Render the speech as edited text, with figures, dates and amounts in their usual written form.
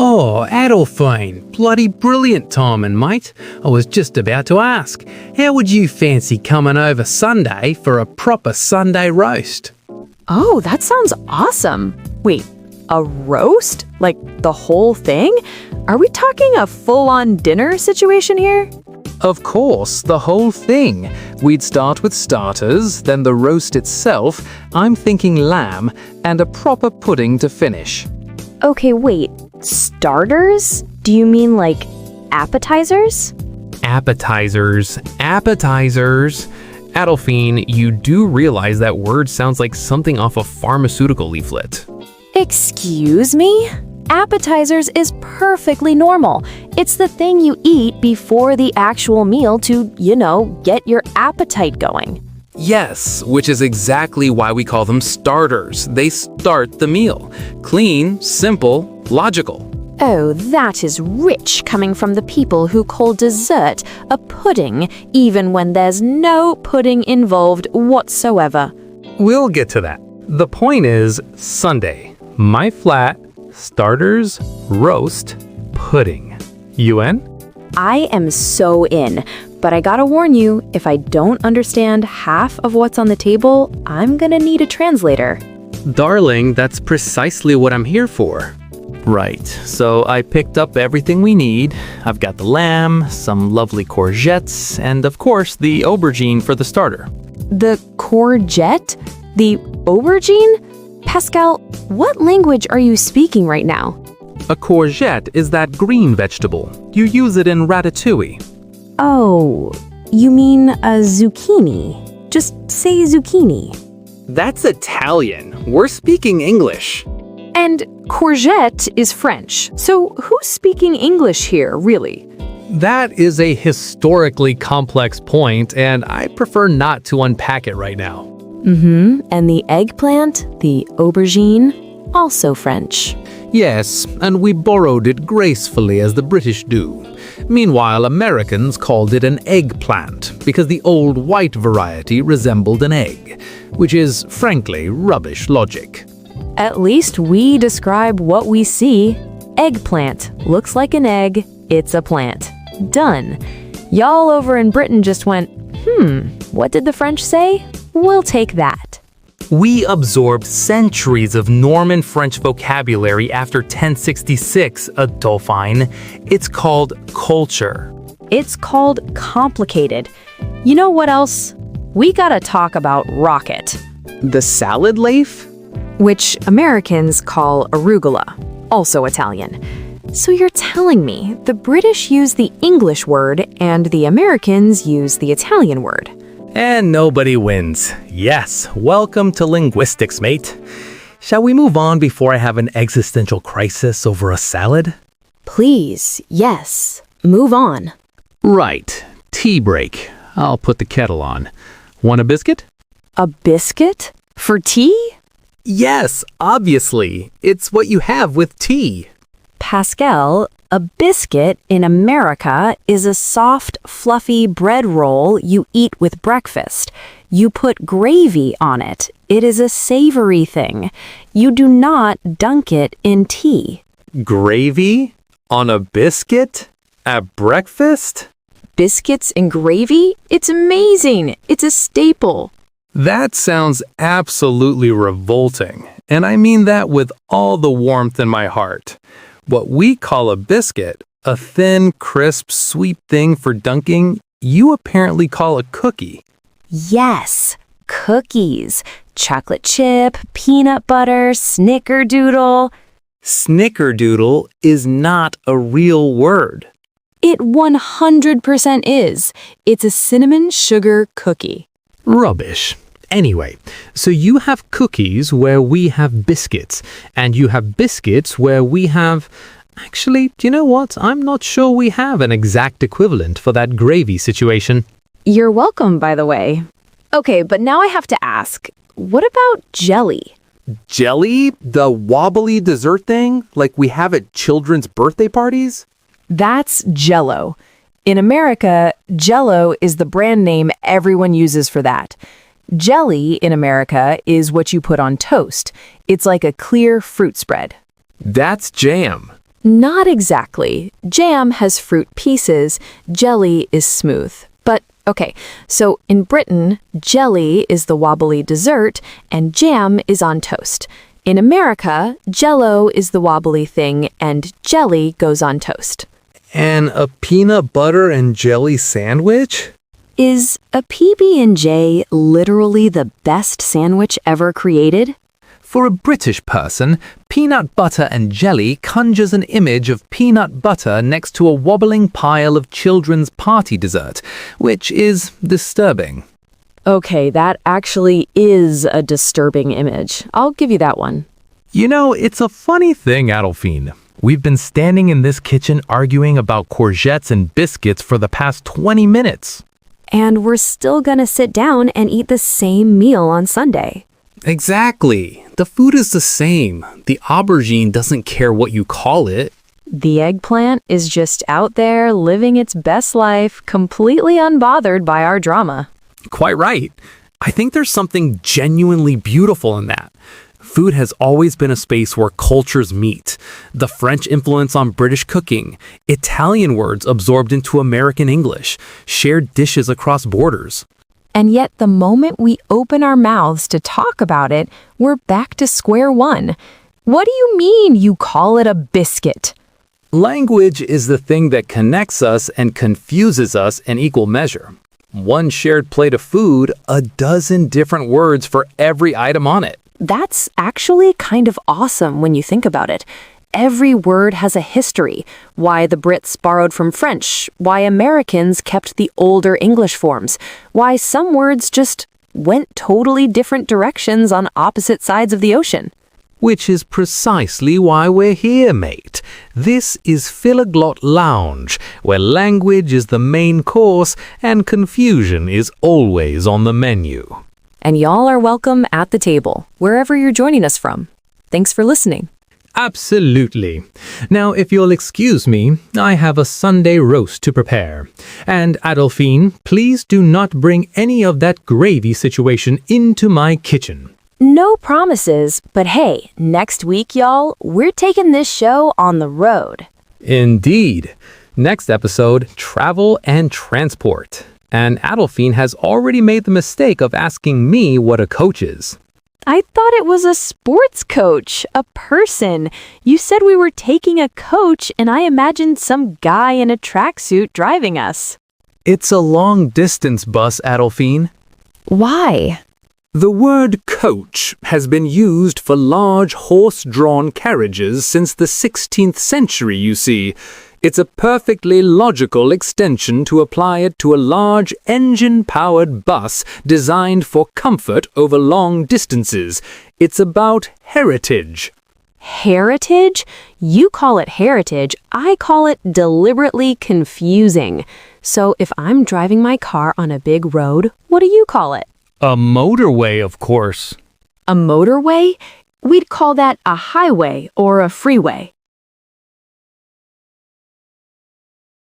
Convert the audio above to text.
Oh, Adolphine, bloody brilliant timing, mate. I was just about to ask, how would you fancy coming over Sunday for a proper Sunday roast? Oh, that sounds awesome. Wait, a roast? Like the whole thing? Are we talking a full-on dinner situation here? Of course, the whole thing. We'd start with starters, then the roast itself, I'm thinking lamb, and a proper pudding to finish. Okay, wait. Starters? Do you mean like appetizers? Appetizers. Adolphine, you do realize that word sounds like something off a pharmaceutical leaflet. Excuse me? Appetizers is perfectly normal. It's the thing you eat before the actual meal to, get your appetite going. Yes, which is exactly why we call them starters. They start the meal. Clean, simple, logical. Oh, that is rich coming from the people who call dessert a pudding, even when there's no pudding involved whatsoever. We'll get to that. The point is Sunday. My flat, starters, roast, pudding. You in? I am so in, but I gotta warn you, if I don't understand half of what's on the table, I'm gonna need a translator. Darling, that's precisely what I'm here for. Right, so I picked up everything we need. I've got the lamb, some lovely courgettes, and of course the aubergine for the starter. The courgette? The aubergine? Pascal, what language are you speaking right now? A courgette is that green vegetable. You use it in ratatouille. Oh, you mean a zucchini. Just say zucchini. That's Italian. We're speaking English. And courgette is French. So who's speaking English here, really? That is a historically complex point, and I prefer not to unpack it right now. And the eggplant, the aubergine, also French. Yes, and we borrowed it gracefully as the British do. Meanwhile, Americans called it an eggplant because the old white variety resembled an egg, which is, frankly, rubbish logic. At least we describe what we see. Eggplant. Looks like an egg. It's a plant. Done. Y'all over in Britain just went, what did the French say? We'll take that. We absorbed centuries of Norman French vocabulary after 1066, Adolphine. It's called culture. It's called complicated. You know what else? We gotta talk about rocket, The salad leaf? which Americans call arugula, also Italian. So you're telling me the British use the English word and the Americans use the Italian word. And nobody wins. Yes, welcome to linguistics, mate. Shall we move on before I have an existential crisis over a salad? Please, yes. Move on. Right. Tea break. I'll put the kettle on. Want a biscuit? A biscuit? For tea? Yes, obviously. It's what you have with tea. Pascal, a biscuit in America is a soft, fluffy bread roll you eat with breakfast. You put gravy on it. It is a savory thing. You do not dunk it in tea. Gravy? On a biscuit? At breakfast? Biscuits and gravy? It's amazing. It's a staple. That sounds absolutely revolting, and I mean that with all the warmth in my heart. What we call a biscuit, a thin, crisp, sweet thing for dunking, you apparently call a cookie. Yes, cookies. Chocolate chip, peanut butter, snickerdoodle. Snickerdoodle is not a real word. It 100% is. It's a cinnamon sugar cookie. Rubbish. Anyway, so you have cookies where we have biscuits, and you have biscuits where we have... Actually, do you know what? I'm not sure we have an exact equivalent for that gravy situation. You're welcome, by the way. Okay, but now I have to ask, what about jelly? Jelly? The wobbly dessert thing? Like we have at children's birthday parties? That's Jello. In America, Jello is the brand name everyone uses for that. Jelly in America is what you put on toast. It's like a clear fruit spread. That's jam. Not exactly. Jam has fruit pieces, jelly is smooth. But, okay, so in Britain, jelly is the wobbly dessert and jam is on toast. In America, Jello is the wobbly thing and jelly goes on toast. And a peanut butter and jelly sandwich? Is a PB&J literally the best sandwich ever created? For a British person, peanut butter and jelly conjures an image of peanut butter next to a wobbling pile of children's party dessert, which is disturbing. Okay, that actually is a disturbing image. I'll give you that one. You know, it's a funny thing, Adolphine. We've been standing in this kitchen arguing about courgettes and biscuits for the past 20 minutes. And we're still gonna sit down and eat the same meal on Sunday. Exactly. The food is the same. The aubergine doesn't care what you call it. The eggplant is just out there living its best life, completely unbothered by our drama. Quite right. I think there's something genuinely beautiful in that. Food has always been a space where cultures meet. The French influence on British cooking, Italian words absorbed into American English, shared dishes across borders. And yet the moment we open our mouths to talk about it, we're back to square one. What do you mean you call it a biscuit? Language is the thing that connects us and confuses us in equal measure. One shared plate of food, a dozen different words for every item on it. That's actually kind of awesome when you think about it. Every word has a history. Why the Brits borrowed from French, why Americans kept the older English forms, why some words just went totally different directions on opposite sides of the ocean. Which is precisely why we're here, mate. This is Philoglot Lounge, where language is the main course and confusion is always on the menu. And y'all are welcome at the table, wherever you're joining us from. Thanks for listening. Absolutely. Now, if you'll excuse me, I have a Sunday roast to prepare. And Adolphine, please do not bring any of that gravy situation into my kitchen. No promises, but hey, next week, y'all, we're taking this show on the road. Indeed. Next episode, travel and transport. And Adolphine has already made the mistake of asking me what a coach is. I thought it was a sports coach, a person. You said we were taking a coach, and I imagined some guy in a tracksuit driving us. It's a long-distance bus, Adolphine. Why? The word coach has been used for large horse-drawn carriages since the 16th century, you see. It's a perfectly logical extension to apply it to a large engine-powered bus designed for comfort over long distances. It's about heritage. Heritage? You call it heritage. I call it deliberately confusing. So if I'm driving my car on a big road, what do you call it? A motorway, of course. A motorway? We'd call that a highway or a freeway.